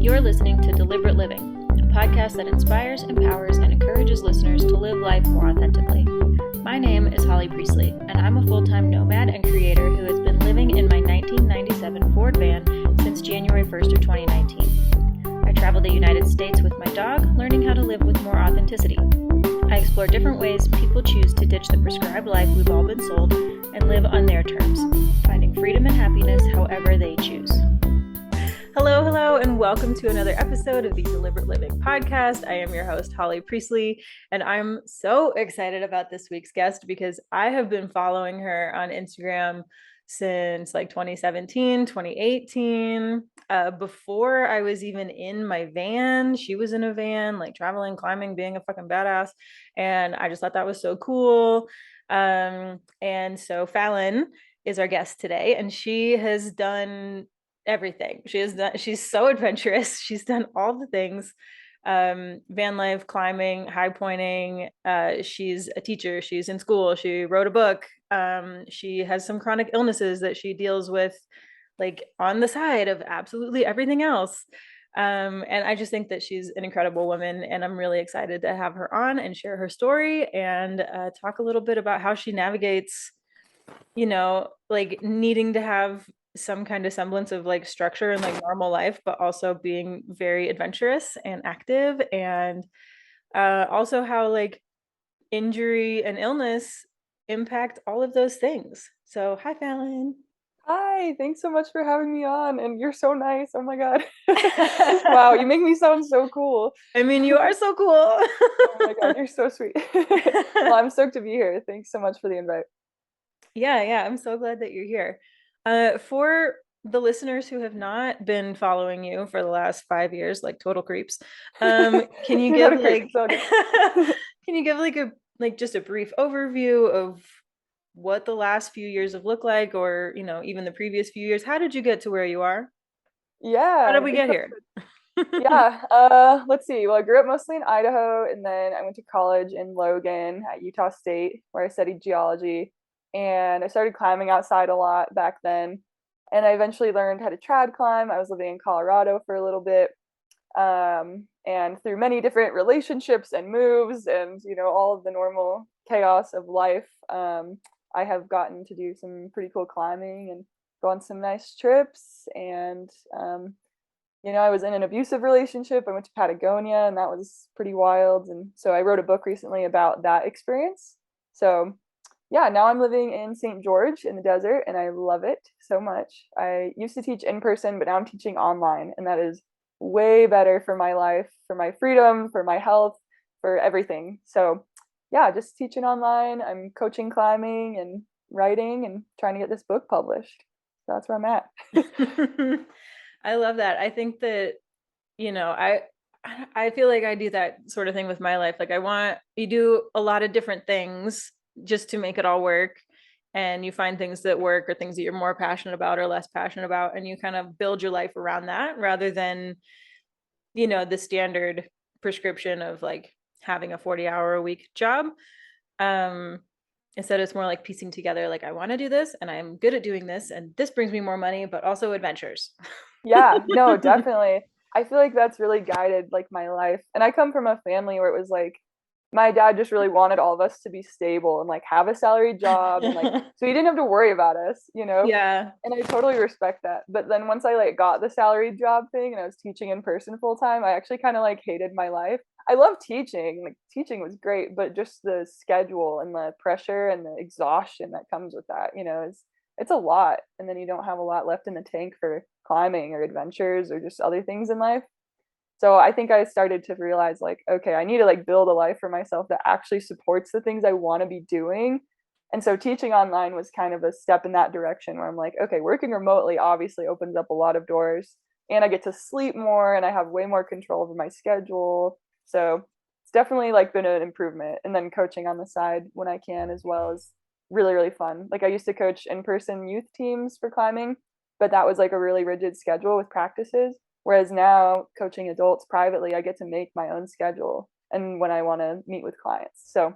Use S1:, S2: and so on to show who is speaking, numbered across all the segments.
S1: You're listening to Deliberate Living, a podcast that inspires, empowers, and encourages listeners to live life more authentically. My name is Holly Priestley, and I'm a full-time nomad and creator who has been living in my 1997 Ford van since January 1st of 2019. I travel the United States with my dog, learning how to live with more authenticity. I explore different ways people choose to ditch the prescribed life we've all been sold and live on their terms, finding freedom and happiness however they choose. Hello, and welcome to another episode of the Deliberate Living podcast. I am your host, Holly Priestley, and I'm so excited about this week's guest because I have been following her on Instagram since like 2017, 2018. Before I was even in my van, she was in a van, like traveling, climbing, being a fucking badass. And I just thought that was so cool. And so Fallon is our guest today, and she has done everything. She's so adventurous. She's done all the things. Van life, climbing, high pointing. She's a teacher. She's in school. She wrote a book. She has some chronic illnesses that she deals with like on the side of absolutely everything else. And I just think that she's an incredible woman, and I'm really excited to have her on and share her story and talk a little bit about how she navigates, like needing to have some kind of semblance of like structure and like normal life, but also being very adventurous and active, and also how like injury and illness impact all of those things. So hi, Fallon.
S2: Hi, thanks so much for having me on, and you're so nice. Oh my God. Wow, you make me sound so cool.
S1: I mean, you are so cool.
S2: Oh my God, you're so sweet. Well, I'm stoked to be here. Thanks so much for the invite.
S1: Yeah, I'm so glad that you're here. For the listeners who have not been following you for the last 5 years, like total creeps, can you give like can you give like just a brief overview of what the last few years have looked like, or even the previous few years? How did you get to where you are?
S2: Yeah.
S1: How did we get here?
S2: Yeah. Let's see. Well, I grew up mostly in Idaho, and then I went to college in Logan at Utah State, where I studied geology. And I started climbing outside a lot back then. And I eventually learned how to trad climb. I was living in Colorado for a little bit. And through many different relationships and moves and, all of the normal chaos of life, I have gotten to do some pretty cool climbing and go on some nice trips. And, I was in an abusive relationship. I went to Patagonia, and that was pretty wild. And so I wrote a book recently about that experience. So yeah, now I'm living in St. George in the desert, and I love it so much. I used to teach in person, but now I'm teaching online, and that is way better for my life, for my freedom, for my health, for everything. So yeah, just teaching online. I'm coaching climbing and writing and trying to get this book published. So that's where I'm at.
S1: I love that. I think that, I feel like I do that sort of thing with my life. Like you do a lot of different things just to make it all work, and you find things that work or things that you're more passionate about or less passionate about, and you kind of build your life around that rather than the standard prescription of like having a 40-hour a week job. Instead, it's more like piecing together, like, I want to do this and I'm good at doing this, and this brings me more money, but also adventures.
S2: Yeah, no, definitely. I feel like that's really guided like my life. And I come from a family where it was like my dad just really wanted all of us to be stable and like have a salary job, and like so he didn't have to worry about us.
S1: Yeah.
S2: And I totally respect that. But then once I like got the salary job thing and I was teaching in person full time, I actually kind of like hated my life. I love teaching. Like teaching was great, but just the schedule and the pressure and the exhaustion that comes with that, it's a lot. And then you don't have a lot left in the tank for climbing or adventures or just other things in life. So I think I started to realize like, okay, I need to like build a life for myself that actually supports the things I want to be doing. And so teaching online was kind of a step in that direction, where I'm like, okay, working remotely obviously opens up a lot of doors, and I get to sleep more and I have way more control over my schedule. So it's definitely like been an improvement. And then coaching on the side when I can as well is really, really fun. Like I used to coach in-person youth teams for climbing, but that was like a really rigid schedule with practices. Whereas now coaching adults privately, I get to make my own schedule and when I want to meet with clients. So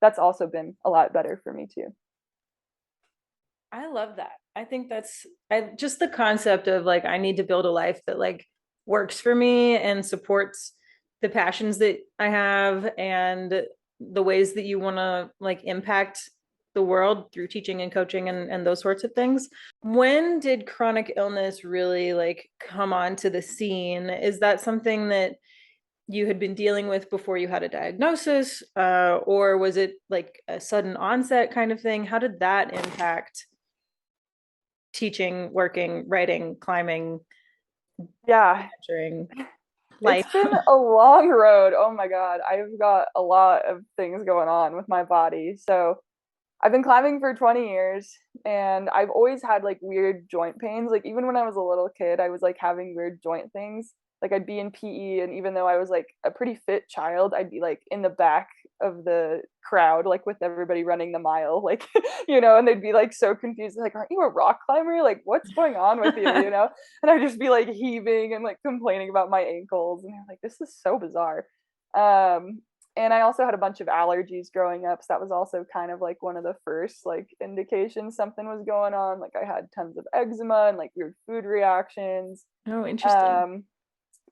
S2: that's also been a lot better for me too.
S1: I love that. I think just the concept of like, I need to build a life that like works for me and supports the passions that I have and the ways that you want to like impact the world through teaching and coaching and those sorts of things. When did chronic illness really like come onto the scene? Is that something that you had been dealing with before you had a diagnosis, or was it like a sudden onset kind of thing? How did that impact teaching, working, writing, climbing,
S2: Yeah,
S1: mentoring, life?
S2: it's been a long road. Oh my God. I've got a lot of things going on with my body. So I've been climbing for 20 years and I've always had like weird joint pains. Like even when I was a little kid, I was like having weird joint things. Like I'd be in PE and even though I was like a pretty fit child, I'd be like in the back of the crowd, like with everybody running the mile, like, and they'd be like so confused, like, aren't you a rock climber? Like, what's going on with you, And I'd just be like heaving and like complaining about my ankles. And they're like, this is so bizarre. Um, and I also had a bunch of allergies growing up, so that was also kind of like one of the first like indications something was going on. Like I had tons of eczema and like weird food reactions.
S1: Oh, interesting.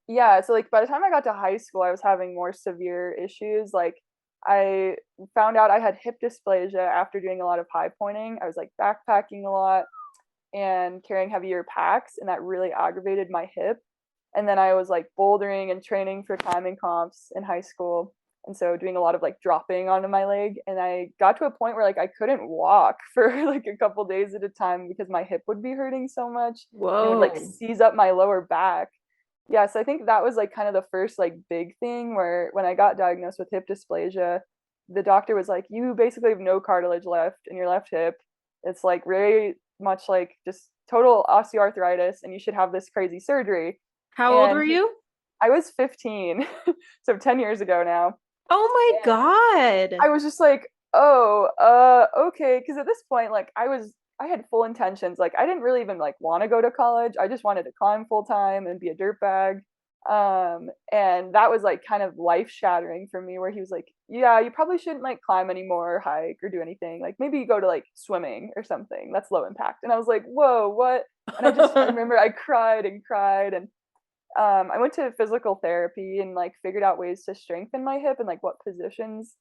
S2: Yeah, so like by the time I got to high school, I was having more severe issues. Like I found out I had hip dysplasia after doing a lot of high pointing. I was like backpacking a lot and carrying heavier packs, and that really aggravated my hip. And then I was like bouldering and training for climbing comps in high school. And so doing a lot of like dropping onto my leg. And I got to a point where like I couldn't walk for like a couple days at a time because my hip would be hurting so much. And it would like
S1: Whoa.
S2: seize up my lower back. Yeah, so I think that was like kind of the first like big thing where when I got diagnosed with hip dysplasia, the doctor was like, you basically have no cartilage left in your left hip. It's like very much like just total osteoarthritis and you should have this crazy surgery.
S1: How old were
S2: And
S1: you?
S2: I was 15, so 10 years ago now.
S1: Oh my
S2: And
S1: God.
S2: I was just like, oh, okay. Because at this point, like I had full intentions. Like I didn't really even like want to go to college. I just wanted to climb full time and be a dirtbag. And that was like kind of life shattering for me where he was like, yeah, you probably shouldn't like climb anymore or hike or do anything. Like maybe you go to like swimming or something that's low impact. And I was like, whoa, what? And I remember I cried and cried and I went to physical therapy and like figured out ways to strengthen my hip and like what positions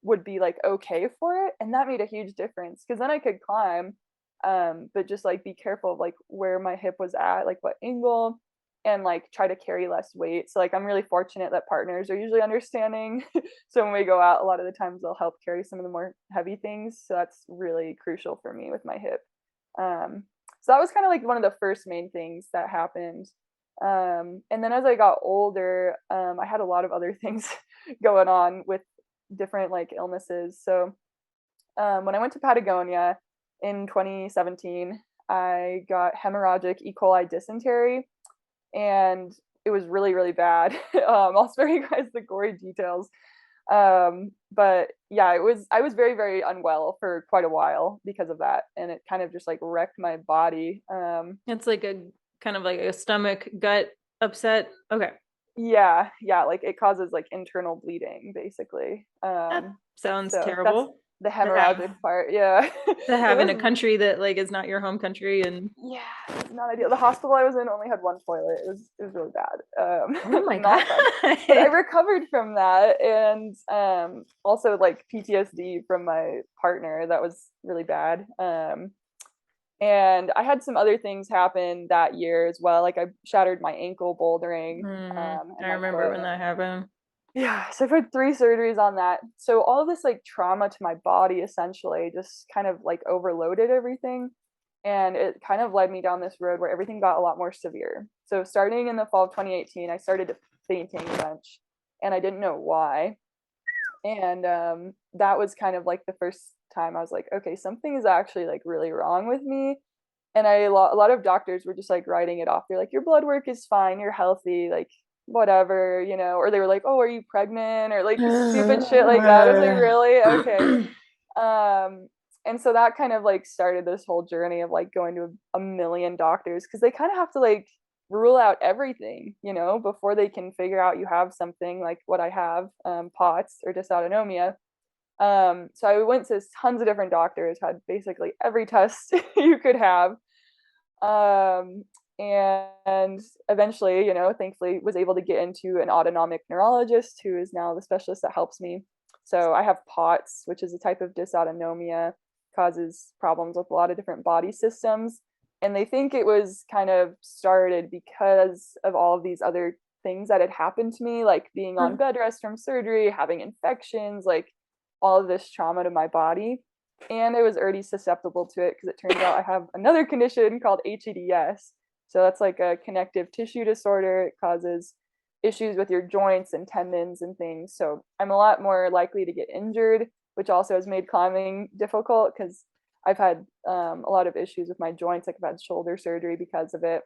S2: would be like okay for it. And that made a huge difference because then I could climb, but just like be careful of like where my hip was at, like what angle, and like try to carry less weight. So like I'm really fortunate that partners are usually understanding. So when we go out, a lot of the times they'll help carry some of the more heavy things. So that's really crucial for me with my hip. So that was kind of like one of the first main things that happened. And then as I got older, I had a lot of other things going on with different like illnesses. So when I went to Patagonia in 2017, I got hemorrhagic E. coli dysentery, and it was really, really bad. I'll spare you guys the gory details. But yeah, I was very, very unwell for quite a while because of that. And it kind of just like wrecked my body.
S1: It's like a kind of like a stomach gut upset. Okay.
S2: Yeah, like it causes like internal bleeding basically.
S1: That sounds
S2: So that's
S1: terrible.
S2: the
S1: To have
S2: hemorrhagic part. Yeah.
S1: to
S2: It
S1: have in
S2: was
S1: a country that like is not your home country and
S2: yeah, it's not ideal. The hospital I was in only had one toilet. It was really bad.
S1: oh my
S2: Not fun. But I
S1: God.
S2: recovered from that and also like PTSD from my partner that was really bad. And I had some other things happen that year as well. Like I shattered my ankle bouldering
S1: I
S2: and my
S1: remember
S2: foot.
S1: when that happened.
S2: Yeah, so I've had 3 surgeries on that. So all of this like trauma to my body essentially just kind of like overloaded everything. And it kind of led me down this road where everything got a lot more severe. So starting in the fall of 2018, I started fainting a bunch and I didn't know why. And that was kind of like the first time I was like, okay, something is actually like really wrong with me. And a lot of doctors were just like writing it off. They're like, your blood work is fine, you're healthy, like whatever, or they were like, oh, are you pregnant? Or like stupid shit like that. I was like, really? Okay. Um, and so that kind of like started this whole journey of like going to a million doctors because they kind of have to like rule out everything, before they can figure out you have something like what I have, POTS or dysautonomia. So I went to tons of different doctors, had basically every test you could have. and eventually, thankfully was able to get into an autonomic neurologist who is now the specialist that helps me. So I have POTS, which is a type of dysautonomia, causes problems with a lot of different body systems. And they think it was kind of started because of all of these other things that had happened to me, like being on bed rest from surgery, having infections, like all of this trauma to my body. And I was already susceptible to it because it turns out I have another condition called hEDS. So that's like a connective tissue disorder. It causes issues with your joints and tendons and things. So I'm a lot more likely to get injured, which also has made climbing difficult because I've had a lot of issues with my joints. Like I've had shoulder surgery because of it.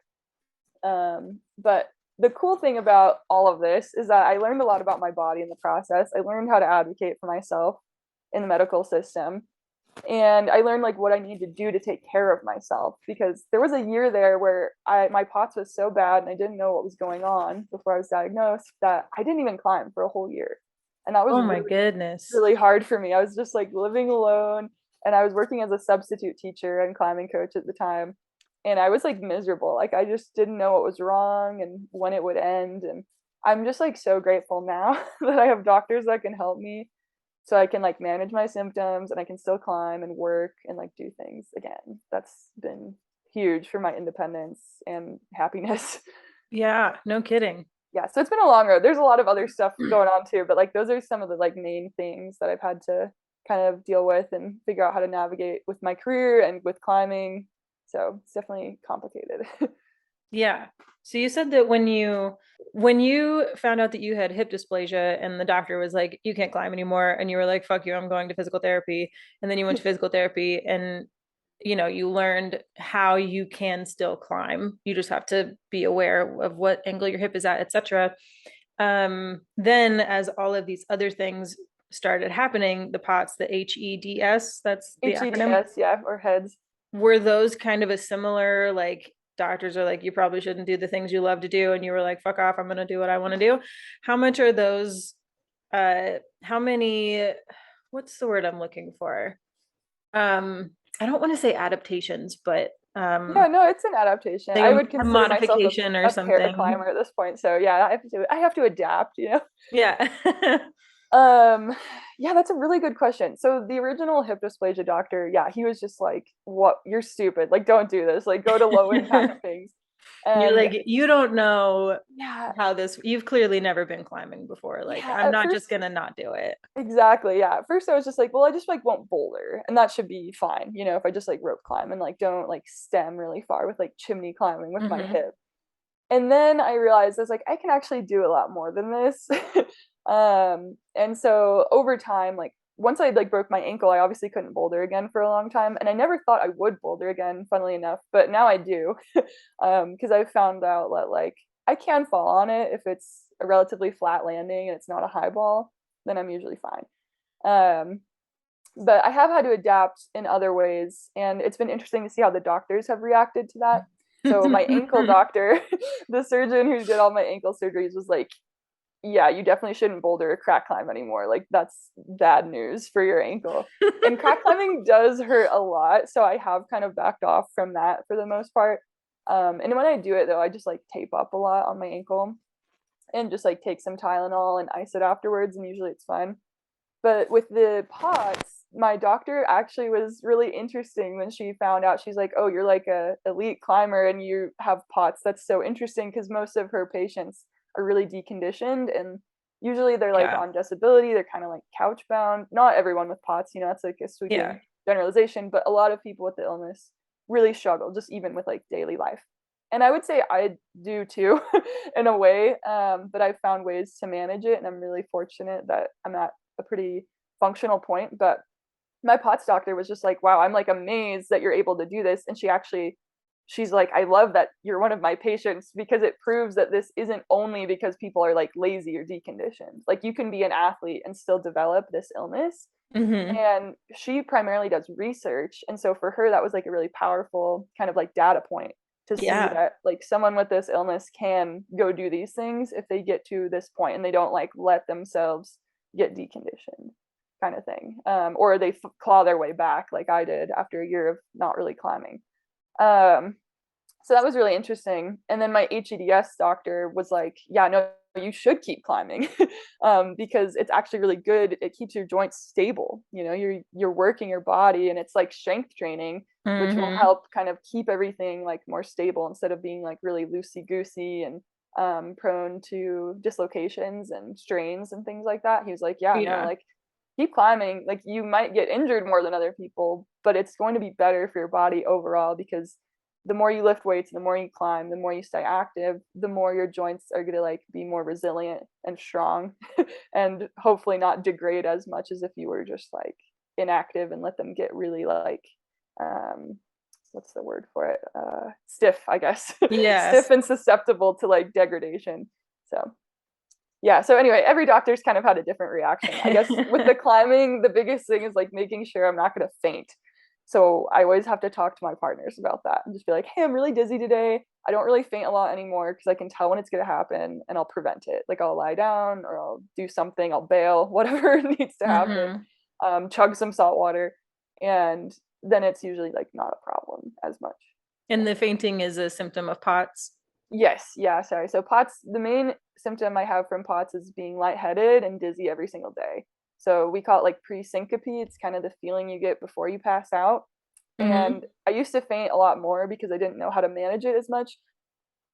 S2: But the cool thing about all of this is that I learned a lot about my body in the process. I learned how to advocate for myself in the medical system. And I learned like what I need to do to take care of myself, because there was a year there where my POTS was so bad and I didn't know what was going on before I was diagnosed that I didn't even climb for a whole year. And that was
S1: Oh my goodness.
S2: really hard for me. I was just like living alone, and I was working as a substitute teacher and climbing coach at the time. And I was like miserable. Like I just didn't know what was wrong and when it would end. And I'm just like so grateful now that I have doctors that can help me, so I can like manage my symptoms and I can still climb and work and like do things again. That's been huge for my independence and happiness.
S1: Yeah, no kidding.
S2: Yeah, so it's been a long road. There's a lot of other stuff going on too, but like those are some of the like main things that I've had to kind of deal with and figure out how to navigate with my career and with climbing. So it's definitely complicated.
S1: Yeah. So you said that when you found out that you had hip dysplasia and the doctor was like, you can't climb anymore, and you were like, fuck you, I'm going to physical therapy. And then you went to physical therapy and you learned how you can still climb. You just have to be aware of what angle your hip is at, etc. Then as all of these other things started happening, the POTS, the hEDS, that's the acronym.
S2: hEDS, yeah, or hEDS.
S1: Were those kind of a similar, like, doctors are like, you probably shouldn't do the things you love to do, and you were like, fuck off, I'm going to do what I want to do? How much are those, how many, what's the word I'm looking for? I don't want to say adaptations, but
S2: Yeah, no, it's an adaptation.
S1: like
S2: I would
S1: a
S2: consider myself
S1: modification or
S2: a
S1: something.
S2: paraclimber at this point. So yeah, I have to adapt,
S1: Yeah.
S2: Yeah, that's a really good question. So the original hip dysplasia doctor, yeah, he was just like, "What? You're stupid. Like, don't do this. Like, go to low impact things."
S1: You're
S2: And
S1: like, you don't know
S2: yeah,
S1: how this, you've clearly never been climbing before. Like,
S2: yeah,
S1: I'm
S2: at
S1: not just
S2: first,
S1: gonna not do it.
S2: exactly. Yeah, at first I was just like, well, I just like won't boulder, and that should be fine, if I just like rope climb and like don't like stem really far with like chimney climbing with my
S1: Mm-hmm.
S2: hip. And then I realized I was like, I can actually do a lot more than this. And so over time, like once I like broke my ankle, I obviously couldn't boulder again for a long time, and I never thought I would boulder again, funnily enough, but now I do. Because I found out that like I can fall on it if it's a relatively flat landing and it's not a high ball, then I'm usually fine. Um, but I have had to adapt in other ways, and it's been interesting to see how the doctors have reacted to that. So my ankle doctor, the surgeon who did all my ankle surgeries, was like, yeah, you definitely shouldn't boulder or crack climb anymore. Like that's bad news for your ankle. And crack climbing does hurt a lot, so I have kind of backed off from that for the most part. And when I do it though, I just like tape up a lot on my ankle and just like take some Tylenol and ice it afterwards, and usually it's fine. But with the POTS, my doctor actually was really interesting when she found out. She's like, "Oh, you're like a elite climber and you have POTS. That's so interesting," because most of her patients are really deconditioned, and usually they're like
S1: Yeah.
S2: on disability. They're kind of like couch bound. Not everyone with POTS, that's like a sweeping
S1: Yeah.
S2: generalization, but a lot of people with the illness really struggle, just even with like daily life. And I would say I do too, in a way. But I've found ways to manage it, and I'm really fortunate that I'm at a pretty functional point. But my POTS doctor was just like, wow, I'm like amazed that you're able to do this. And she's like, I love that you're one of my patients, because it proves that this isn't only because people are like lazy or deconditioned. Like you can be an athlete and still develop this illness.
S1: Mm-hmm.
S2: And she primarily does research. And so for her, that was like a really powerful kind of like data point to see
S1: Yeah.
S2: that like someone with this illness can go do these things if they get to this point and they don't like let themselves get deconditioned, kind of thing. Or they claw their way back like I did after a year of not really climbing. So that was really interesting. And then my hEDS doctor was like, yeah, no, you should keep climbing because it's actually really good. It keeps your joints stable. You know, you're working your body, and it's like strength training, which will
S1: Mm-hmm.
S2: help kind of keep everything like more stable instead of being like really loosey goosey and prone to dislocations and strains and things like that. He was like, yeah, no,
S1: Yeah.
S2: like keep climbing. Like you might get injured more than other people, but it's going to be better for your body overall because the more you lift weights, the more you climb, the more you stay active, the more your joints are going to like be more resilient and strong and hopefully not degrade as much as if you were just like inactive and let them get really like um what's the word for it, stiff, I guess. Stiff
S1: Yes.
S2: and susceptible to like degradation. So yeah, so anyway, every doctor's kind of had a different reaction. I guess with the climbing, the biggest thing is like making sure I'm not going to faint. So I always have to talk to my partners about that and just be like, hey, I'm really dizzy today. I don't really faint a lot anymore because I can tell when it's going to happen and I'll prevent it. Like I'll lie down or I'll do something, I'll bail, whatever needs to happen,
S1: Mm-hmm.
S2: chug some salt water. And then it's usually like not a problem as much.
S1: And the fainting is a symptom of POTS.
S2: Yes, yeah, sorry. So POTS, the main symptom I have from POTS is being lightheaded and dizzy every single day. So we call it like pre-syncope. It's kind of the feeling you get before you pass out.
S1: Mm-hmm.
S2: And I used to faint a lot more because I didn't know how to manage it as much.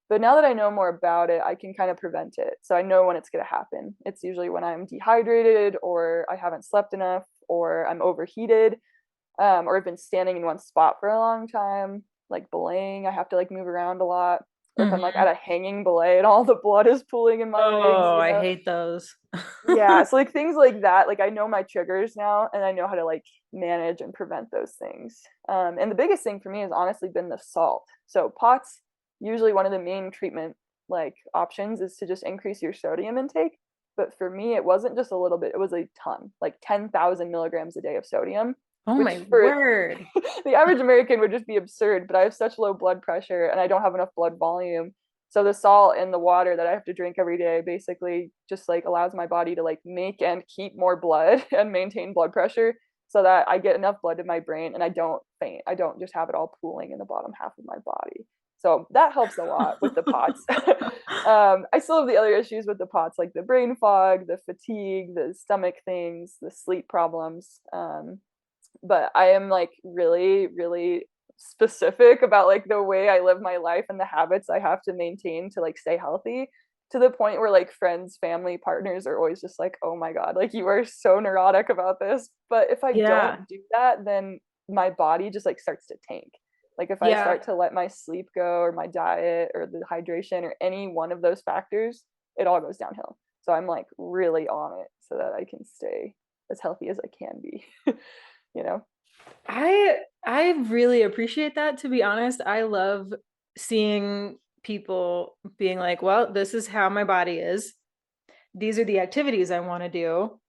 S2: But now that I know more about it, I can kind of prevent it. So I know when it's going to happen. It's usually when I'm dehydrated or I haven't slept enough or I'm overheated, or I've been standing in one spot for a long time, like belaying. I have to like move around a lot. Or if I'm like
S1: Mm-hmm.
S2: at a hanging belay and all the blood is pooling in my legs,
S1: Oh,
S2: you
S1: I
S2: know?
S1: hate those.
S2: Yeah, so like things like that, like I know my triggers now and I know how to like manage and prevent those things. And the biggest thing for me has honestly been the salt. So POTS, usually one of the main treatment like options is to just increase your sodium intake. But for me, it wasn't just a little bit, it was a ton, like 10,000 milligrams a day of sodium,
S1: Oh
S2: which
S1: my
S2: for
S1: word.
S2: the average American would just be absurd. But I have such low blood pressure and I don't have enough blood volume, so the salt in the water that I have to drink every day basically just like allows my body to like make and keep more blood and maintain blood pressure so that I get enough blood to my brain and I don't faint. I don't just have it all pooling in the bottom half of my body. So that helps a lot with the POTS. I still have the other issues with the POTS, like the brain fog, the fatigue, the stomach things, the sleep problems. But I am like really, really specific about like the way I live my life and the habits I have to maintain to like stay healthy, to the point where like friends, family, partners are always just like, oh my God, like you are so neurotic about this. But if I
S1: Yeah.
S2: don't do that, then my body just like starts to tank. Like if I
S1: Yeah.
S2: start to let my sleep go or my diet or the hydration or any one of those factors, it all goes downhill. So I'm like really on it so that I can stay as healthy as I can be. you know?
S1: I really appreciate that, to be honest. I love seeing people being like, well, this is how my body is. These are the activities I want to do.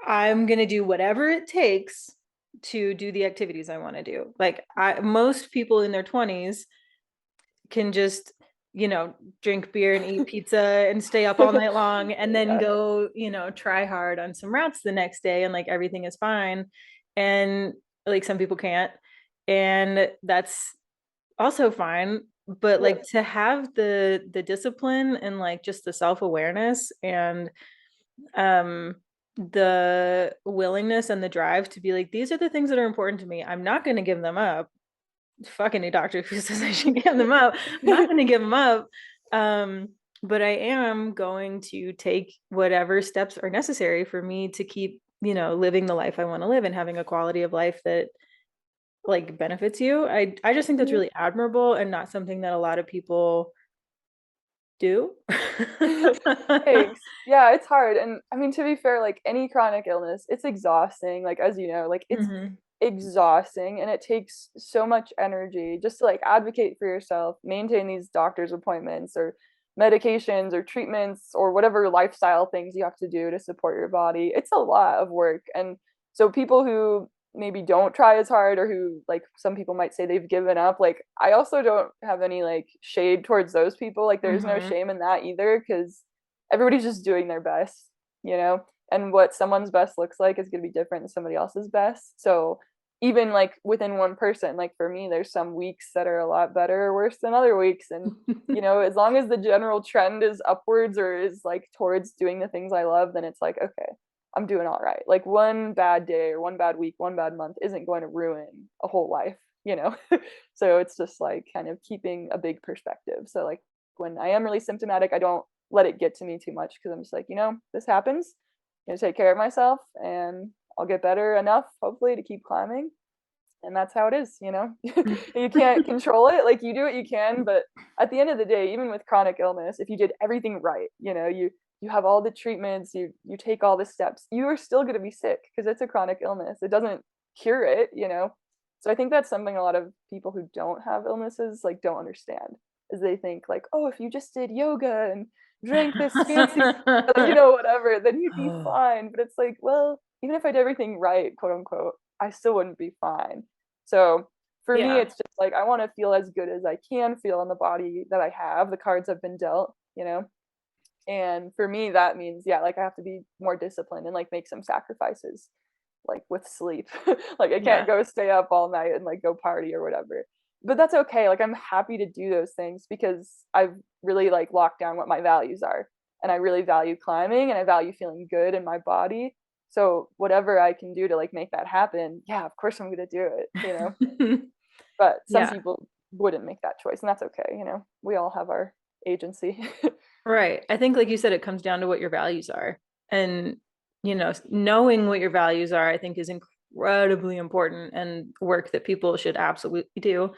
S1: I'm going to do whatever it takes to do the activities I want to do. Like most people in their 20s can just, drink beer and eat pizza and stay up all night long and then
S2: Yeah.
S1: go, try hard on some routes the next day and like everything is fine. And like some people can't. And that's also fine. But
S2: Yep.
S1: like to have the discipline and like just the self-awareness and um the willingness and the drive to be like, these are the things that are important to me. I'm not going to give them up. Fuck any doctor who says I should give them up. I'm not going to give them up. Um, but I am going to take whatever steps are necessary for me to keep, living the life I want to live and having a quality of life that like benefits you. I just think that's
S2: Mhm.
S1: really admirable and not something that a lot of people do.
S2: Thanks. Yeah, it's hard. And I mean, to be fair, like any chronic illness, it's exhausting. Like, as you know, like it's
S1: Mhm.
S2: exhausting and it takes so much energy just to like advocate for yourself, maintain these doctor's appointments or medications or treatments or whatever lifestyle things you have to do to support your body. It's a lot of work. And so people who maybe don't try as hard or who like some people might say they've given up, like I also don't have any like shade towards those people. Like there's no
S1: Mhm.
S2: shame in that either because everybody's just doing their best, you know? And what someone's best looks like is going to be different than somebody else's best. So even like within one person. Like for me, there's some weeks that are a lot better or worse than other weeks. And, you know, as long as the general trend is upwards or is like towards doing the things I love, then it's like, okay, I'm doing all right. Like one bad day or one bad week, one bad month isn't going to ruin a whole life, you know? So it's just like kind of keeping a big perspective. So like when I am really symptomatic, I don't let it get to me too much because I'm just like, you know, this happens. I'm gonna take care of myself and I'll get better enough, hopefully, to keep climbing. And that's how it is, you know? You can't control it. Like you do what you can, but at the end of the day, even with chronic illness, if you did everything right, you know, you have all the treatments, you take all the steps, you are still going to be sick because it's a chronic illness. It doesn't cure it, you know? So I think that's something a lot of people who don't have illnesses like don't understand is they think like, oh, if you just did yoga and drank this fancy, you know, whatever, then you'd be fine. But it's like, well, even if I did everything right, quote unquote, I still wouldn't be fine. So for me,
S1: Yeah.
S2: it's just like I want to feel as good as I can feel in the body that I have, the cards I've been dealt, you know? And for me, that means, yeah, like I have to be more disciplined and like make some sacrifices, like with sleep. Like I can't
S1: Yeah.
S2: go stay up all night and like go party or whatever. But that's okay. Like I'm happy to do those things because I've really like locked down what my values are. And I really value climbing and I value feeling good in my body. So whatever I can do to like make that happen, yeah, of course I'm gonna do it, you know. But some
S1: Yeah.
S2: people wouldn't make that choice, and that's okay, you know. We all have our agency.
S1: Right. I think, like you said, it comes down to what your values are. And, you know, knowing what your values are, I think, is incredibly important and work that people should absolutely do.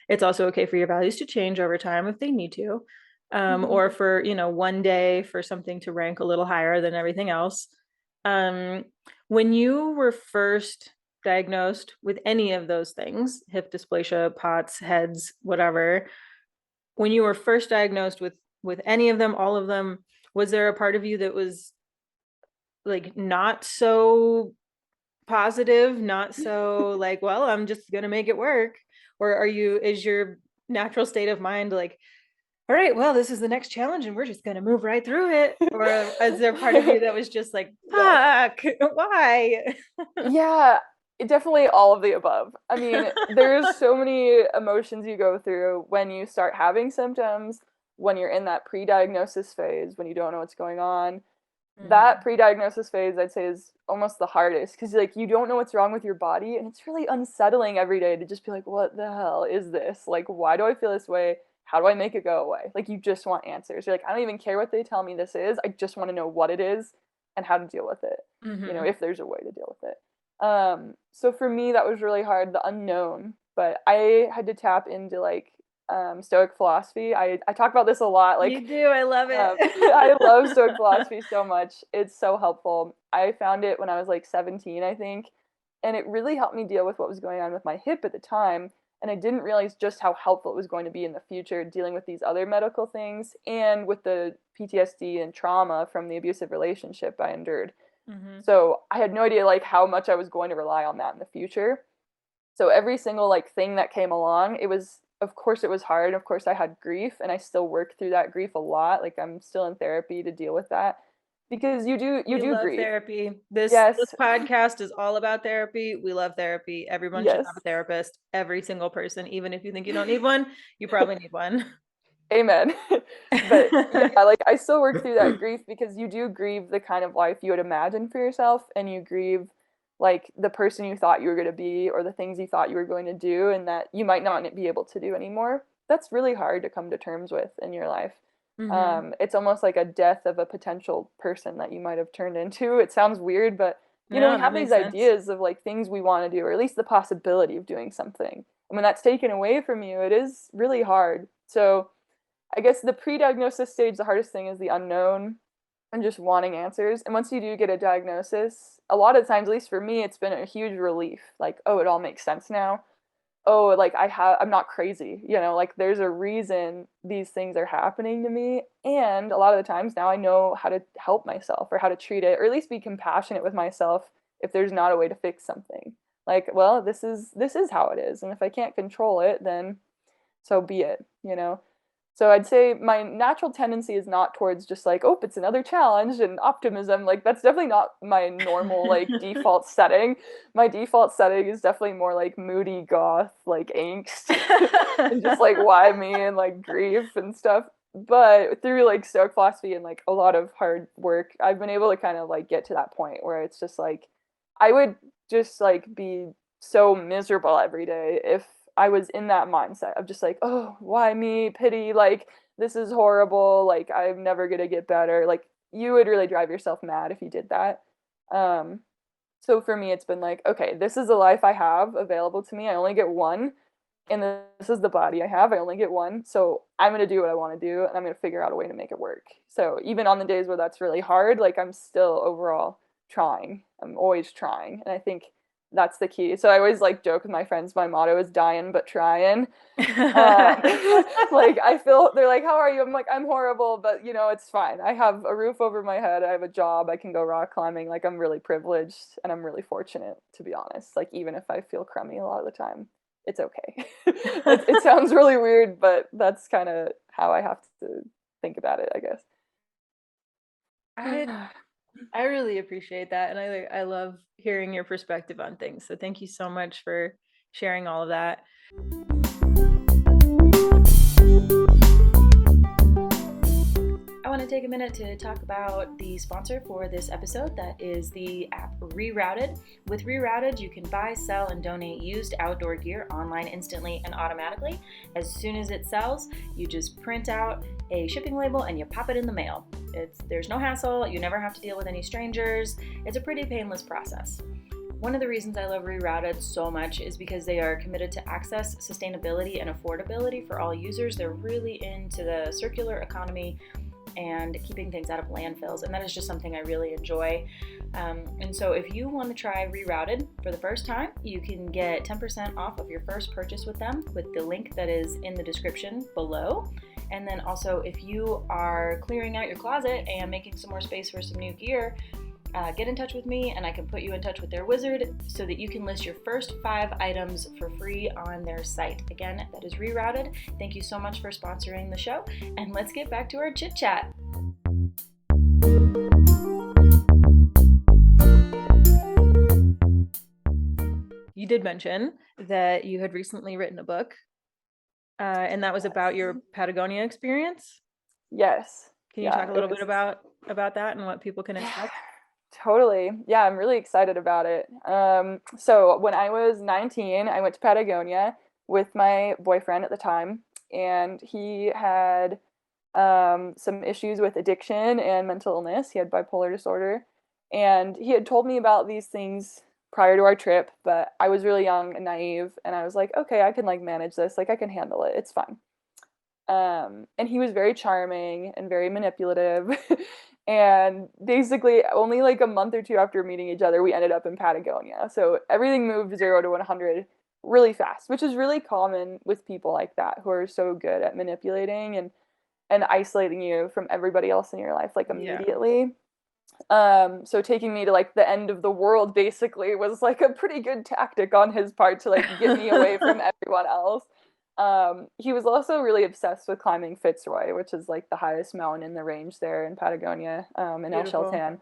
S1: It's also okay for your values to change over time if they need to, or
S2: Mhm.
S1: for, you know, one day for something to rank a little higher than everything else. Um, when you were first diagnosed with any of those things, hip dysplasia, POTS, heads, whatever, when you were first diagnosed with any of them, all of them, was there a part of you that was like not so positive, not so like, well, I'm just gonna make it work? Or is your natural state of mind like, all right, well, this is the next challenge and we're just gonna move right through it? Or is there part of you that was just like,
S2: Yes.
S1: fuck, why?
S2: Yeah, definitely all of the above. I mean, there's so many emotions you go through when you start having symptoms, when you're in that pre-diagnosis phase, when you don't know what's going on. That
S1: Mhm.
S2: pre-diagnosis phase, I'd say, is almost the hardest because like you don't know what's wrong with your body, and it's really unsettling every day to just be like, what the hell is this? Like, why do I feel this way? How do I make it go away? Like, you just want answers. You're like, I don't even care what they tell me this is. I just want to know what it is and how to deal with it. You know,
S1: Mhm.
S2: if there's a way to deal with it. So for me, that was really hard, the unknown. But I had to tap into like Stoic philosophy. I talk about this a lot.
S1: You
S2: Like,
S1: do, I love it.
S2: I love Stoic philosophy so much. It's so helpful. I found it when I was like 17, I think, and it really helped me deal with what was going on with my hip at the time. And I didn't realize just how helpful it was going to be in the future dealing with these other medical things and with the PTSD and trauma from the abusive relationship I endured.
S1: Mhm.
S2: So I had no idea like how much I was going to rely on that in the future. So every single like thing that came along, it was, of course it was hard. Of course I had grief and I still work through that grief a lot. Like I'm still in therapy to deal with that because you
S1: We
S2: do
S1: love
S2: grieve.
S1: therapy. This
S2: Yes.
S1: podcast is all about therapy. We love therapy. Everyone should have a
S2: Yes.
S1: therapist. Every single person, even if you think you don't need one, you probably need one.
S2: Amen. But yeah, like I still work through that grief because you do grieve the kind of life you would imagine for yourself and you grieve like the person you thought you were going to be or the things you thought you were going to do and that you might not be able to do anymore. That's really hard to come to terms with in your life.
S1: Hmm.
S2: It's almost like a death of a potential person that you might have turned into. It sounds weird, but you know, we
S1: No, that
S2: have these
S1: makes sense.
S2: ideas of like things we want to do, or at least the possibility of doing something. And when that's taken away from you, it is really hard. So I guess the pre-diagnosis stage, the hardest thing is the unknown and just wanting answers. And once you do get a diagnosis, a lot of times, at least for me, it's been a huge relief. Like, oh, it all makes sense now. Oh, like I'm not crazy, you know, like there's a reason these things are happening to me. And a lot of the times now I know how to help myself or how to treat it, or at least be compassionate with myself if there's not a way to fix something. Like, well, this is how it is. And if I can't control it, then so be it, you know? So I'd say my natural tendency is not towards just like, oh, it's another challenge and optimism. Like that's definitely not my normal like default setting. My default setting is definitely more like moody goth, like angst and just like why me and like grief and stuff. But through like Stoic philosophy and like a lot of hard work, I've been able to kind of like get to that point where it's just like I would just like be so miserable every day if I was in that mindset of just like, oh, why me? Pity, like this is horrible, like I'm never gonna get better. Like you would really drive yourself mad if you did that. Um, so for me, it's been like, okay, this is the life I have available to me. I only get one, and this is the body I have. I only get one. So I'm gonna do what I want to do, and I'm gonna figure out a way to make it work. So even on the days where that's really hard, like I'm still overall trying. I'm always trying, and I think that's the key. So I always like joke with my friends. My motto is "dying but trying." Like I feel they're like, "How are you?" I'm like, "I'm horrible, but you know, it's fine. I have a roof over my head. I have a job. I can go rock climbing. Like I'm really privileged and I'm really fortunate, to be honest. Like even if I feel crummy a lot of the time, it's okay." It sounds really weird, but that's kind of how I have to think about it, I guess.
S1: I I really appreciate that, and I love hearing your perspective on things. So thank you so much for sharing all of that. I want to take a minute to talk about the sponsor for this episode. That is the app Rerouted. With Rerouted, you can buy, sell, and donate used outdoor gear online instantly and automatically. As soon as it sells, you just print out a shipping label and you pop it in the mail. There's no hassle. You never have to deal with any strangers. It's a pretty painless process. One of the reasons I love Rerouted so much is because they are committed to access, sustainability, and affordability for all users. They're really into the circular economy and keeping things out of landfills, and that is just something I really enjoy. And so if you want to try Rerouted for the first time, you can get 10% off of your first purchase with them with the link that is in the description below. And then also, if you are clearing out your closet and making some more space for some new gear, get in touch with me and I can put you in touch with their wizard so that you can list your first 5 items for free on their site. Again, that is Rerouted. Thank you so much for sponsoring the show, and let's get back to our chit chat. You did mention that you had recently written a book, and that was about your Patagonia experience.
S2: Yes.
S1: Can you talk a little bit about that and what people can expect?
S2: Totally. Yeah, I'm really excited about it. So when I was 19, I went to Patagonia with my boyfriend at the time, and he had some issues with addiction and mental illness. He had bipolar disorder, and he had told me about these things prior to our trip, but I was really young and naive, and I was like, okay, I can like manage this. Like I can handle it. It's fine. And he was very charming and very manipulative. And basically, only like a month or two after meeting each other, we ended up in Patagonia. So everything moved 0 to 100 really fast, which is really common with people like that who are so good at manipulating and isolating you from everybody else in your life like immediately. So taking me to like the end of the world basically was like a pretty good tactic on his part to like get me away from everyone else. He was also really obsessed with climbing Fitz Roy, which is like the highest mountain in the range there in Patagonia, in El Chaltén.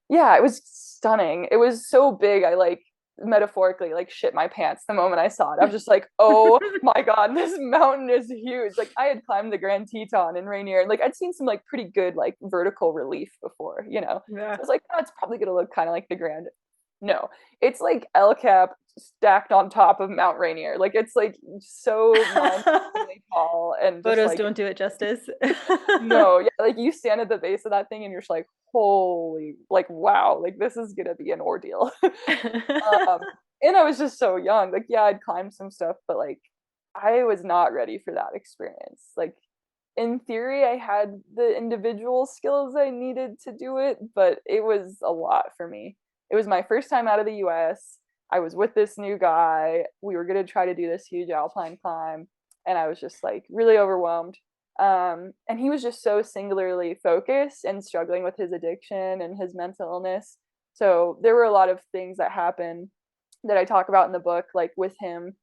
S2: Yeah, it was stunning. It was so big, I like metaphorically like shit my pants the moment I saw it. I was just like, oh my god, this mountain is huge. Like I had climbed the Grand Teton in Rainier, and like I'd seen some like pretty good like vertical relief before, you know.
S1: Yeah.
S2: So I was like, oh, it's probably gonna look kind of like the Grand. No, it's like El Cap stacked on top of Mount Rainier. Like it's like so mind-blowingly tall, and just,
S1: Photos
S2: like,
S1: don't do it justice.
S2: no, yeah, like you stand at the base of that thing and you're just like, holy, like wow, like this is gonna be an ordeal. And I was just so young. Like, yeah, I'd climbed some stuff, but like I was not ready for that experience. Like in theory, I had the individual skills I needed to do it, but it was a lot for me. It was my first time out of the US. I was with this new guy. We were going to try to do this huge alpine climb, and I was just like really overwhelmed. And he was just so singularly focused and struggling with his addiction and his mental illness. So there were a lot of things that happened that I talk about in the book, like with him,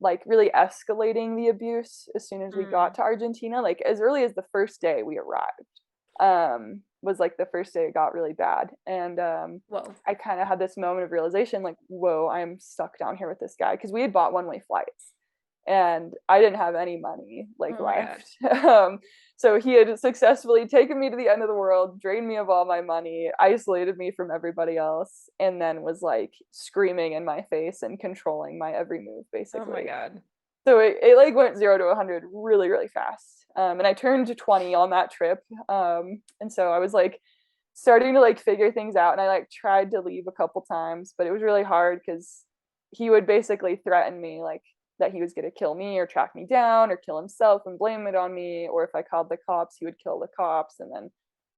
S2: like really escalating the abuse as soon as we got to Argentina. Like as early as the first day we arrived, was like the first day it got really bad. And
S1: Whoa.
S2: I kind of had this moment of realization, like, whoa, I'm stuck down here with this guy, because we had bought one-way flights and I didn't have any money like left. So he had successfully taken me to the end of the world, drained me of all my money, isolated me from everybody else, and then was like screaming in my face and controlling my every move, basically.
S1: Oh my God.
S2: So it like went 0 to 100 really, really fast. And I turned 20 on that trip. And so I was like starting to like figure things out, and I like tried to leave a couple times, but it was really hard because he would basically threaten me like that he was going to kill me or track me down or kill himself and blame it on me, or if I called the cops he would kill the cops and then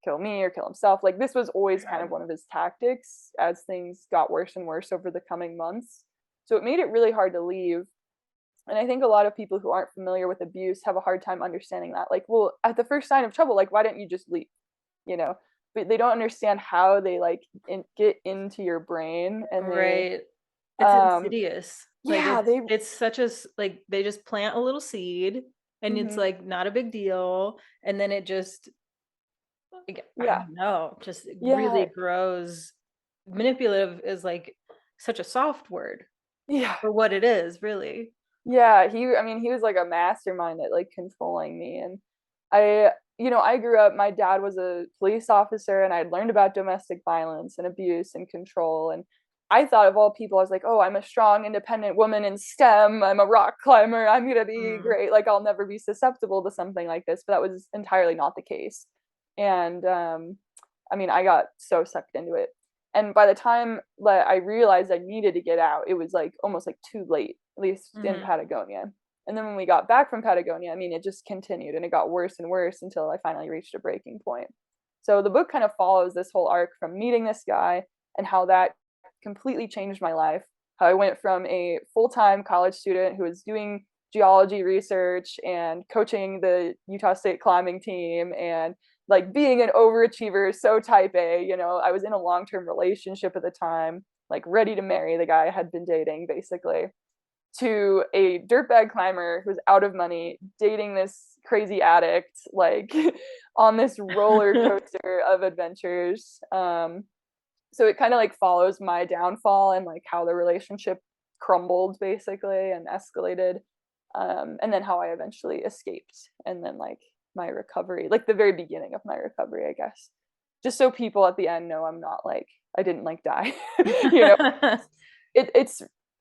S2: kill me or kill himself. Like this was always kind of one of his tactics as things got worse and worse over the coming months. So it made it really hard to leave. And I think a lot of people who aren't familiar with abuse have a hard time understanding that. Like, well, at the first sign of trouble, like, why don't you just leave? You know, but they don't understand how they like get into your brain, and
S1: Right. It's insidious. Like
S2: yeah,
S1: it's such a like they just plant a little seed and it's like not a big deal, and then it just like, I don't know, just really grows. Manipulative is like such a soft word for what it is, really.
S2: Yeah, I mean, he was like a mastermind at like controlling me. And I grew up, my dad was a police officer, and I'd learned about domestic violence and abuse and control. And I thought of all people, I was like, oh, I'm a strong, independent woman in STEM. I'm a rock climber. I'm going to be great. Like, I'll never be susceptible to something like this. But that was entirely not the case. And I mean, I got so sucked into it. And by the time that I realized I needed to get out, it was like almost like too late, at least in Patagonia. And then when we got back from Patagonia, I mean, it just continued and it got worse and worse until I finally reached a breaking point. So the book kind of follows this whole arc from meeting this guy and how that completely changed my life. How I went from a full-time college student who was doing geology research and coaching the Utah State climbing team and like being an overachiever, so type A, I was in a long-term relationship at the time, like ready to marry the guy I had been dating, basically, to a dirtbag climber who's out of money, dating this crazy addict, like on this roller coaster of adventures. So it kind of like follows my downfall and like how the relationship crumbled, basically, and escalated. And then how I eventually escaped, and then like my recovery, like the very beginning of my recovery, I guess, just so people at the end know I'm not like, I didn't like die.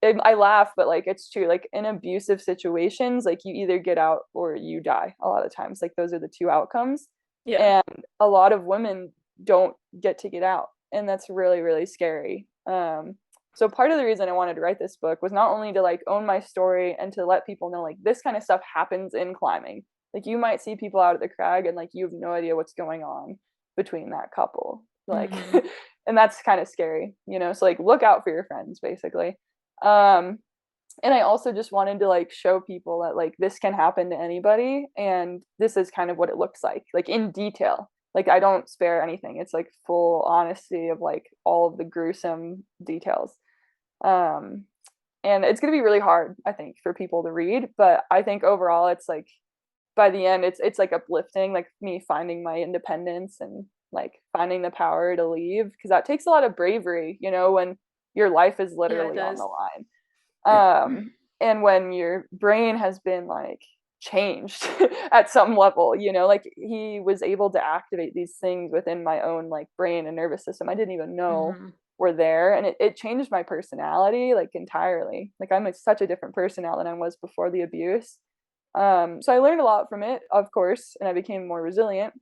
S2: I laugh, but like it's true. Like in abusive situations, like you either get out or you die a lot of times. Like those are the two outcomes. And a lot of women don't get to get out, and that's really, really scary. So part of the reason I wanted to write this book was not only to like own my story and to let people know like this kind of stuff happens in climbing. Like you might see people out at the crag and like you have no idea what's going on between that couple. Like and that's kind of scary, so like look out for your friends, basically. And I also just wanted to like show people that like this can happen to anybody, and this is kind of what it looks like in detail. Like I don't spare anything. It's like full honesty of like all of the gruesome details. And it's going to be really hard, I think, for people to read, but I think overall it's like by the end it's like uplifting, like me finding my independence and like finding the power to leave, because that takes a lot of bravery, when your life is literally on the line. And when your brain has been like changed at some level, like he was able to activate these things within my own like brain and nervous system I didn't even know were there, and it changed my personality like entirely. Like I'm such a different person now than I was before the abuse. So I learned a lot from it, of course, and I became more resilient.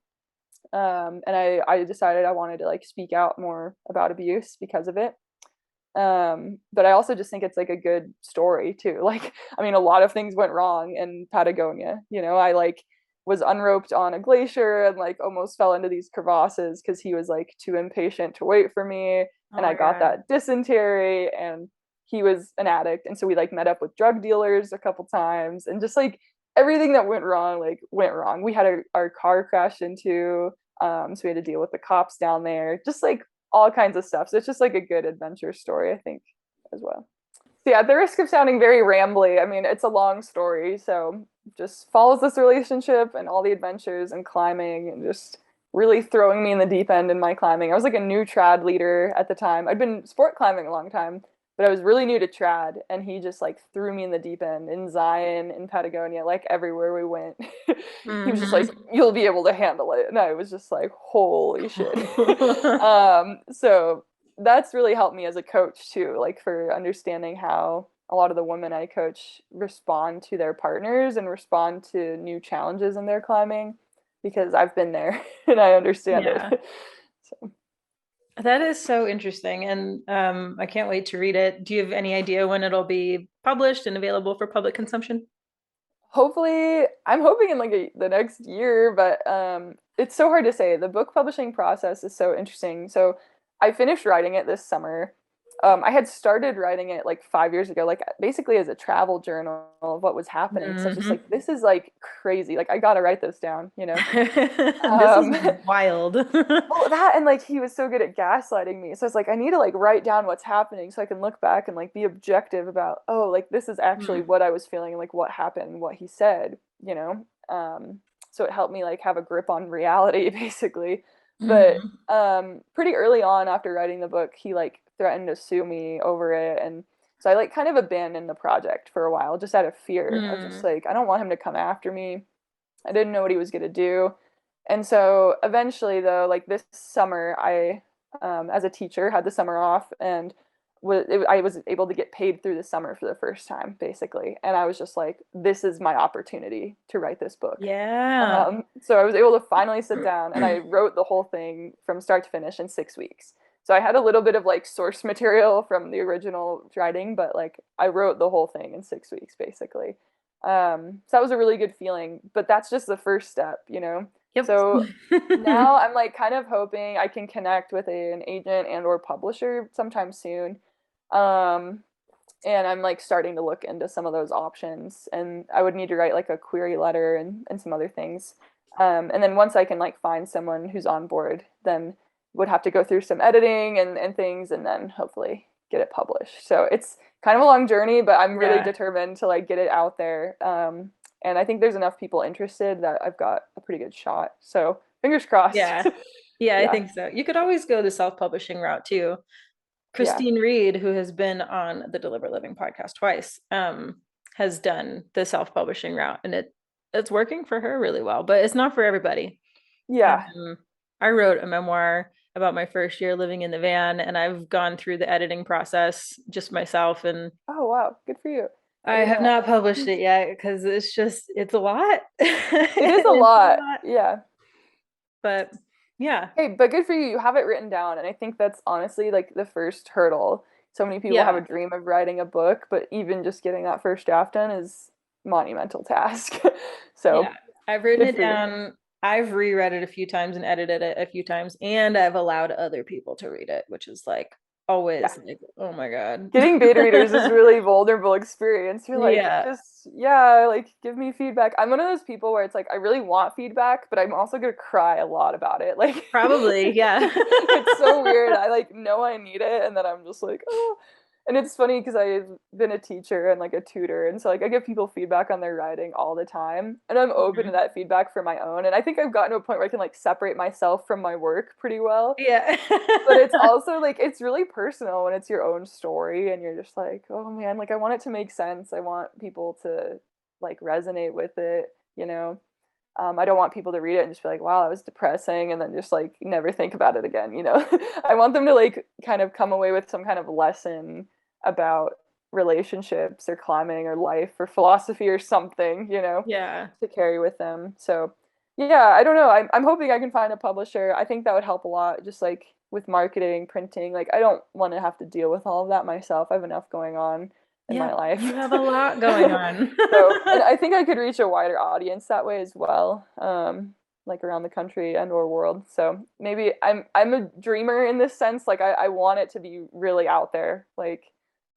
S2: And I decided I wanted to like speak out more about abuse because of it. But I also just think it's like a good story too. Like, I mean, a lot of things went wrong in Patagonia. I like was unroped on a glacier and like almost fell into these crevasses because he was like too impatient to wait for me. And I got that dysentery, and he was an addict. And so we like met up with drug dealers a couple times, and just like everything that went wrong, like went wrong. We had our car crashed into, so we had to deal with the cops down there, just like all kinds of stuff. So it's just like a good adventure story, I think, as well. So yeah, at the risk of sounding very rambly, I mean, it's a long story. So just follows this relationship and all the adventures and climbing and just really throwing me in the deep end in my climbing. I was like a new trad leader at the time. I'd been sport climbing a long time, but I was really new to trad, and he just like threw me in the deep end in Zion, in Patagonia, like everywhere we went. He was just like,
S1: Mm-hmm.
S2: "You'll be able to handle it," and I was just like, "Holy shit!" So that's really helped me as a coach too, like for understanding how a lot of the women I coach respond to their partners and respond to new challenges in their climbing because I've been there and I understand it.
S1: Yeah.
S2: So
S1: That is so interesting, and I can't wait to read it. Do you have any idea when it'll be published and available for public consumption?
S2: hopefully, I'm hoping in like the next year, but it's so hard to say. The book publishing process is so interesting. So I finished writing it this summer. I had started writing it like 5 years ago, like basically as a travel journal of what was happening. So I was just
S1: Hmm.
S2: like, this is like crazy. Like I gotta write this down, you know?
S1: This is
S2: Um,
S1: wild.
S2: well, that and like he was so good at gaslighting me. So I was like, I need to like write down what's happening so I can look back and like be objective about, oh, like this is actually
S1: Mm.
S2: what I was feeling and like what happened, what he said, you know? So it helped me like have a grip on reality basically. But
S1: Hmm.
S2: pretty early on after writing the book, he like threatened to sue me over it, and so I like kind of abandoned the project for a while just out of fear. I was just
S1: Mm.
S2: like, I don't want him to come after me. I didn't know what he was going to do. And so eventually, though, like this summer, I, as a teacher, had the summer off and I was able to get paid through the summer for the first time, basically. And I was just like, this is my opportunity to write this book.
S1: Yeah.
S2: So I was able to finally sit down and I wrote the whole thing from start to finish in 6 weeks. So I had a little bit of like source material from the original writing, but like I wrote the whole thing in 6 weeks, basically. So that was a really good feeling, but that's just the first step, you know?
S1: Yep.
S2: So now I'm like kind of hoping I can connect with an agent and or publisher sometime soon. Um, and I'm like starting to look into some of those options, and I would need to write like a query letter and some other things. And then once I can like find someone who's on board, then would have to go through some editing and things and then hopefully get it published. So it's kind of a long journey, but I'm really
S1: Yeah.
S2: determined to like get it out there. And I think there's enough people interested that I've got a pretty good shot. So fingers crossed.
S1: Yeah. Yeah, I
S2: Yeah.
S1: think so. You could always go the self-publishing route too.
S2: Yeah.
S1: Christine Reed, who has been on the Deliberate Living podcast twice, has done the self-publishing route, and it's working for her really well, but it's not for everybody.
S2: Yeah.
S1: Um, I wrote a memoir about my first year living in the van, and I've gone through the editing process just myself, and
S2: Oh wow. Good for you. I
S1: I
S2: didn't
S1: have
S2: know.
S1: not published it yet because it's a lot.
S2: It is a
S1: It's a
S2: lot.
S1: lot,
S2: Yeah.
S1: but yeah,
S2: Hey, but good for you. You have it written down. And I think that's honestly like the first hurdle. So many people have a
S1: yeah,
S2: dream of writing a book, but even just getting that first draft done is monumental task.
S1: yeah.
S2: So
S1: I've written
S2: good
S1: it
S2: for you.
S1: down. I've reread it a few times and edited it a few times, and I've allowed other people to read it, which is like
S2: Yeah.
S1: always like, oh my God.
S2: Getting beta readers is really vulnerable experience. You're like,
S1: Yeah,
S2: just yeah, like give me feedback. I'm one of those people where it's like I really want feedback, but I'm also gonna cry a lot about it. Like
S1: probably. Yeah.
S2: it's so weird. I like know I need it, and then I'm just like, oh. And it's funny because I've been a teacher and like a tutor, and so like I give people feedback on their writing all the time, and I'm open to
S1: Mhm.
S2: that feedback for my own. And I think I've gotten to a point where I can like separate myself from my work pretty well.
S1: Yeah.
S2: But it's also like it's really personal when it's your own story, and you're just like, oh man, like I want it to make sense. I want people to like resonate with it, you know. I don't want people to read it and just be like, wow, that was depressing, and then just like never think about it again, you know? I want them to like kind of come away with some kind of lesson about relationships or climbing or life or philosophy or something, you know,
S1: Yeah.
S2: to carry with them. So, yeah, I don't know. I'm hoping I can find a publisher. I think that would help a lot, just like with marketing, printing. Like, I don't want to have to deal with all of that myself. I have enough going on in my
S1: Yep.
S2: life.
S1: You have a lot going on.
S2: So, and I think I could reach a wider audience that way as well, like around the country and or world. So maybe I'm a dreamer in this sense. Like I want it to be really out there. Like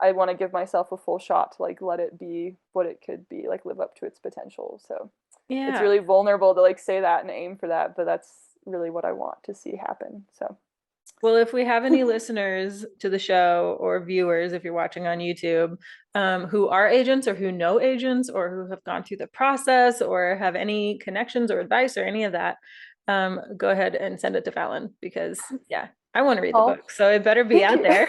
S2: I want to give myself a full shot to like let it be what it could be, like live up to its potential. So it's
S1: Yeah.
S2: really vulnerable to like say that and aim for that, but that's really what I want to see happen. So
S1: Well, if we have any listeners to the show or viewers, if you're watching on YouTube, who are agents or who know agents or who have gone through the process or have any connections or advice or any of that, go ahead and send it to Fallon because, yeah, I want to read the
S2: Oh,
S1: book. So it better be
S2: thank
S1: out
S2: you.
S1: there.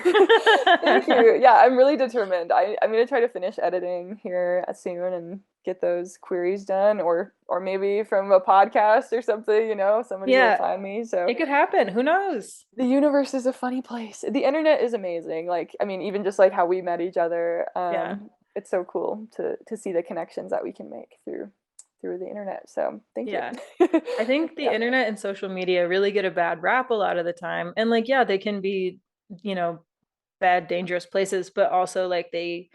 S2: Thank you. Yeah, I'm really determined. I'm gonna try to finish editing here soon and get those queries done, or maybe from a podcast or something, somebody will
S1: Yeah,
S2: find me. So
S1: it could happen. Who knows?
S2: the universe is a funny place. The internet is amazing. Like, I mean, even just like how we met each other,
S1: Yeah.
S2: it's so cool to see the connections that we can make through the internet. So thank you.
S1: Yeah. I think the
S2: Yeah.
S1: internet and social media really get a bad rap a lot of the time. And like, yeah, they can be, you know, bad, dangerous places, but also like they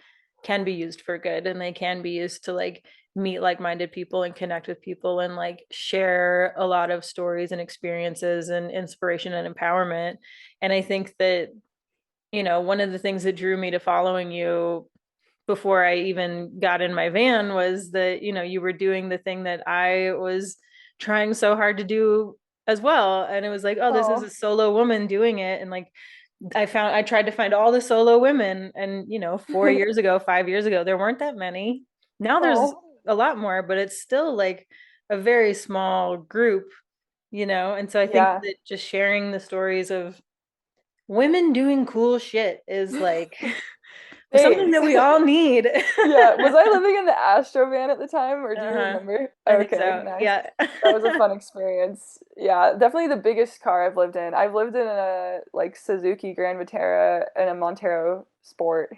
S1: can be used for good and they can be used to like meet like-minded people and connect with people and like share a lot of stories and experiences and inspiration and empowerment. And I think that, one of the things that drew me to following you before I even got in my van was that, you were doing the thing that I was trying so hard to do as well. And it was like, oh, this is a
S2: Oh,
S1: solo woman doing it. And like, I tried to find all the solo women. And, 4 years ago, 5 years ago, there weren't that many. Now there's
S2: oh,
S1: a lot more, but it's still like a very small group, And so I think
S2: yeah.
S1: that just sharing the stories of women doing cool shit is like something
S2: Thanks.
S1: that we all need.
S2: Yeah, was I living in the Astro van at the time, or do you
S1: Uh-huh.
S2: remember?
S1: I think
S2: Okay,
S1: so.
S2: nice.
S1: Yeah.
S2: That was a fun experience. Yeah, definitely the biggest car I've lived in. I've lived in a like Suzuki Grand Vitara and a Montero Sport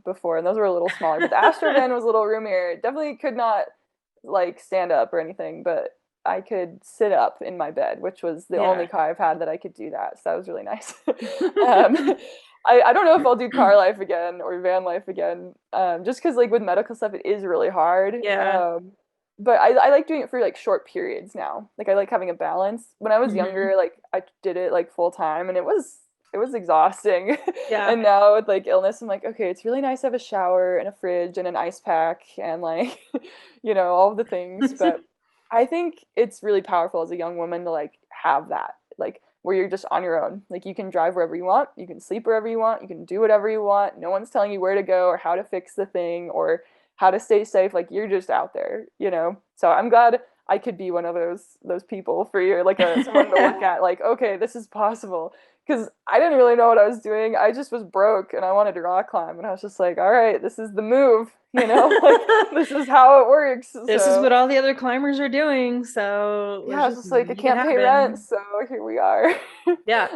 S2: before, and those were a little smaller, but the Astro van was a little roomier. It definitely could not like stand up or anything, but I could sit up in my bed, which was the only
S1: Yeah.
S2: car I've had that I could do that. So that was really nice. um, I don't know if I'll do car life again or van life again, just because like with medical stuff, it is really hard.
S1: Yeah.
S2: But I like doing it for like short periods now. Like I like having a balance. When I was
S1: Hmm.
S2: younger, like I did it like full time, and it was exhausting.
S1: Yeah.
S2: And now with like illness, I'm like, okay, it's really nice to have a shower and a fridge and an ice pack and like, all of the things. But I think it's really powerful as a young woman to like have that, like where you're just on your own. Like you can drive wherever you want, you can sleep wherever you want, you can do whatever you want. No one's telling you where to go or how to fix the thing or how to stay safe. Like you're just out there. So I'm glad I could be one of those people for you, like someone to look at, like, okay, this is possible. Because I didn't really know what I was doing. I just was broke and I wanted to rock climb, and I was just like, all right, this is the move, like this is how it works.
S1: This is
S2: So
S1: what all the other climbers are doing, so
S2: yeah,
S1: let's
S2: I was
S1: just
S2: just like, I
S1: make it
S2: can't pay rent,
S1: happen.
S2: so here we are.
S1: Yeah.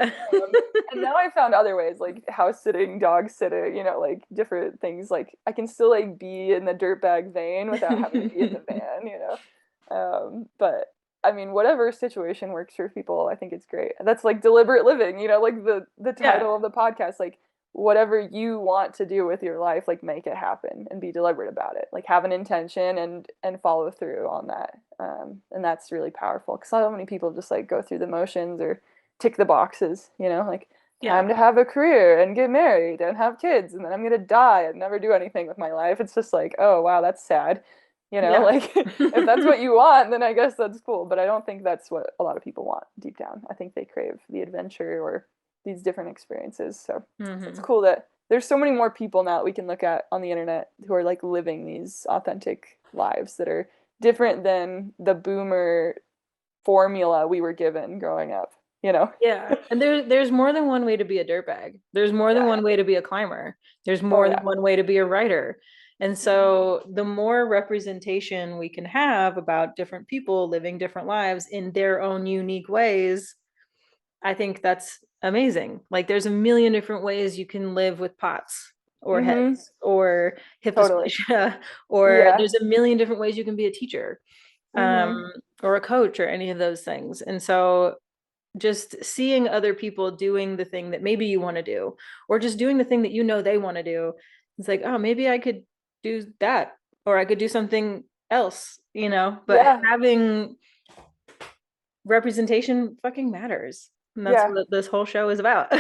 S2: And now I found other ways, like house sitting, dog sitting, like different things. Like I can still like be in the dirtbag vein without having to be in the van. But I mean, whatever situation works for people, I think it's great. That's like deliberate living, like the
S1: Yeah.
S2: title of the podcast, like whatever you want to do with your life, like make it happen and be deliberate about it. Like have an intention and follow through on that. And that's really powerful because so many people just like go through the motions or tick the boxes, like
S1: Yeah.
S2: time to have a career and get married and have kids and then I'm gonna die and never do anything with my life. It's just like, oh wow, that's sad.
S1: Yeah.
S2: Like if that's what you want, then I guess that's cool. But I don't think that's what a lot of people want deep down. I think they crave the adventure or these different experiences. So it's
S1: Hmm.
S2: cool that there's so many more people now that we can look at on the internet who are like living these authentic lives that are different than the boomer formula we were given growing up.
S1: Yeah. And there's more than one way to be a dirtbag. There's more than
S2: Yeah.
S1: one way to be a climber. There's
S2: Oh
S1: more than
S2: yeah.
S1: one way to be a writer. And so the more representation we can have about different people living different lives in their own unique ways, I think that's amazing. Like there's a million different ways you can live with POTS or
S2: Mhm.
S1: hEDS or hip
S2: Totally.
S1: dysplasia, or
S2: Yeah.
S1: there's a million different ways you can be a teacher,
S2: Mhm.
S1: or a coach or any of those things. And so just seeing other people doing the thing that maybe you want to do, or just doing the thing that they want to do, it's like, oh, maybe I could do that, or I could do something else, but
S2: Yeah.
S1: having representation fucking matters. And that's
S2: Yeah.
S1: what this whole show is about.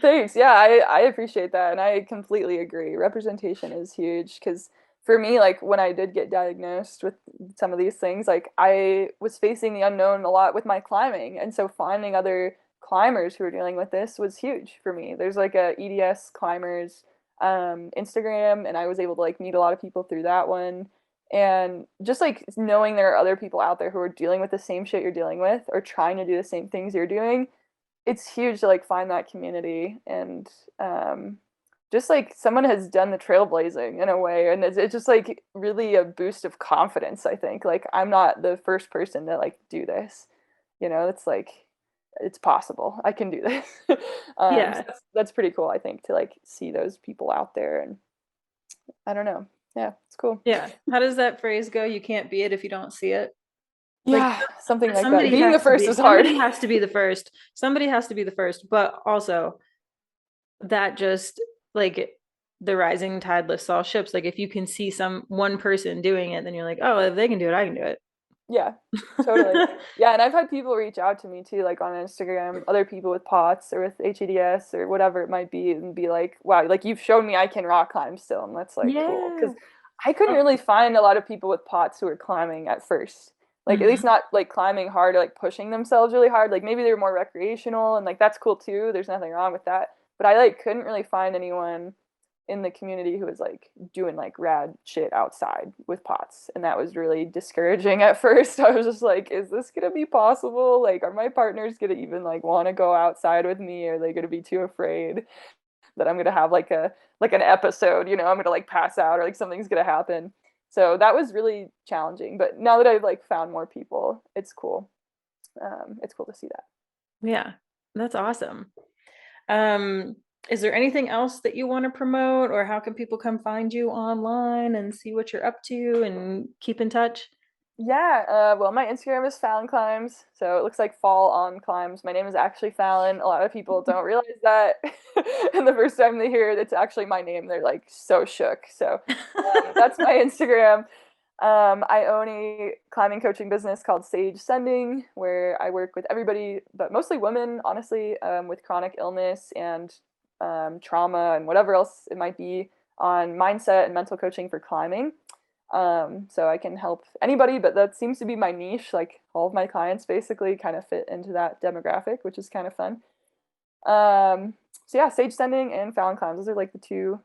S2: Thanks. Yeah, I appreciate that, and I completely agree. Representation is huge because for me, like when I did get diagnosed with some of these things, like I was facing the unknown a lot with my climbing, and so finding other climbers who are dealing with this was huge for me. There's like a EDS climbers Instagram, and I was able to like meet a lot of people through that one. And just like knowing there are other people out there who are dealing with the same shit you're dealing with or trying to do the same things you're doing, it's huge to like find that community. And just like someone has done the trailblazing in a way, and it's just like really a boost of confidence. I think like I'm not the first person to like do this, it's like it's possible, I can do this.
S1: Yeah.
S2: So that's pretty cool, I think, to like see those people out there. And I don't know, yeah, it's cool.
S1: Yeah, how does that phrase go? You can't be it if you don't see it.
S2: Yeah, like, something like that.
S1: Being
S2: the first is hard.
S1: Somebody has to be the first. Somebody has to be the first, but also that just like the rising tide lifts all ships. Like if you can see one person doing it, then you're like, oh, if they can do it, I can do it.
S2: Yeah, totally. Yeah, and I've had people reach out to me too, like on Instagram, other people with POTS or with hEDS or whatever it might be, and be like, wow, like you've shown me I can rock climb still. And that's like cool, because I couldn't really find a lot of people with POTS who were climbing at first. Like at least not like climbing hard or like pushing themselves really hard. Like maybe they're more recreational, and like that's cool too. There's nothing wrong with that. But I like couldn't really find anyone in the community who was like doing like rad shit outside with POTS, and that was really discouraging at first. I was just like, is this gonna be possible? Like, are my partners gonna even like want to go outside with me? Or are they gonna be too afraid that I'm gonna have like an episode, I'm gonna like pass out, or like something's gonna happen? So that was really challenging. But now that I've like found more people, it's cool. It's cool to see that.
S1: Yeah, that's awesome. Is there anything else that you want to promote, or how can people come find you online and see what you're up to and keep in touch?
S2: Yeah, well, my Instagram is Fallon Climbs, so it looks like fall on climbs. My name is actually Fallon. A lot of people don't realize that, and the first time they hear it's actually my name, they're like so shook. So that's my Instagram. I own a climbing coaching business called Sage Sending, where I work with everybody, but mostly women, honestly, with chronic illness and trauma and whatever else it might be, on mindset and mental coaching for climbing. So I can help anybody, but that seems to be my niche. Like all of my clients basically kind of fit into that demographic, which is kind of fun. So yeah, Sage Sending and Fallon Climbs, those are like the two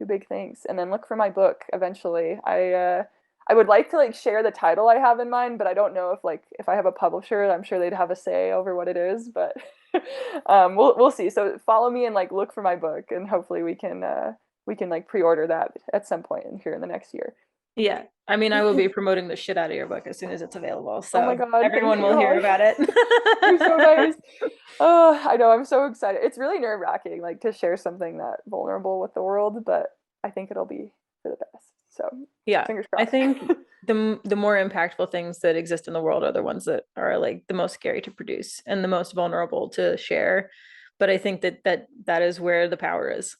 S2: big things. And then look for my book eventually. I would like to like share the title I have in mind, but I don't know if I have a publisher, I'm sure they'd have a say over what it is, but we'll see. So follow me and like look for my book, and hopefully we can like pre-order that at some point here in the next year.
S1: Yeah, I mean, I will be promoting the shit out of your book as soon as it's available. So
S2: oh my God,
S1: everyone will hear about it.
S2: You're so nice. Oh, I know. I'm so excited. It's really nerve-wracking, like to share something that vulnerable with the world, but I think it'll be for the best. So
S1: yeah,
S2: fingers crossed.
S1: I think the more impactful things that exist in the world are the ones that are like the most scary to produce and the most vulnerable to share. But I think that is where the power is.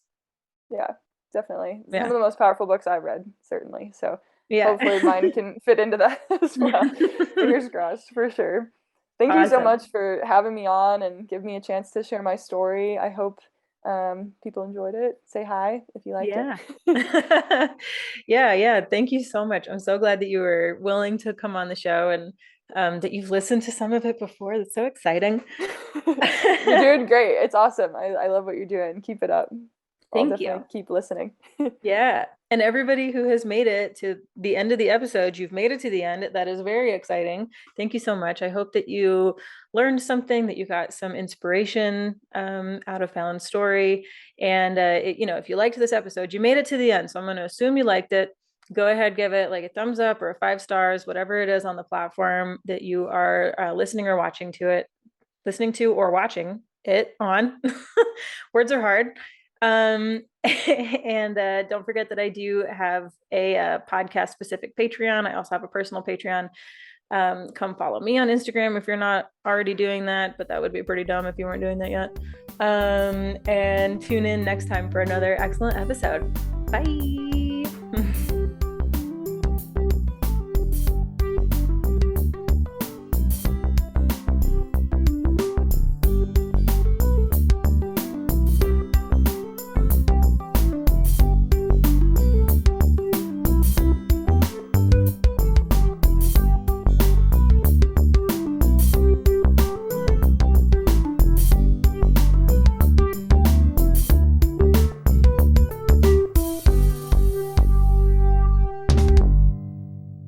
S2: Yeah, definitely. It's one of the most powerful books I've read, certainly. So
S1: yeah,
S2: hopefully mine can fit into that as well. Fingers crossed, for sure. Thank you so much for having me on and give me a chance to share my story. I hope people enjoyed it. Say hi if you liked
S1: it. Yeah. Thank you so much. I'm so glad that you were willing to come on the show, and that you've listened to some of it before. That's so exciting.
S2: You're doing great. It's awesome. I love what you're doing. Keep it up.
S1: Thank you.
S2: Keep listening.
S1: Yeah. And everybody who has made it to the end of the episode, you've made it to the end. That is very exciting. Thank you so much. I hope that you learned something, that you got some inspiration out of Fallon's story. And, if you liked this episode, you made it to the end. So I'm going to assume you liked it. Go ahead, give it like a thumbs up or 5 stars, whatever it is on the platform that you are listening to or watching it on. Words are hard. And don't forget that I do have a podcast specific Patreon. I also have a personal Patreon. Come follow me on Instagram if you're not already doing that, but that would be pretty dumb if you weren't doing that yet. And tune in next time for another excellent episode. Bye.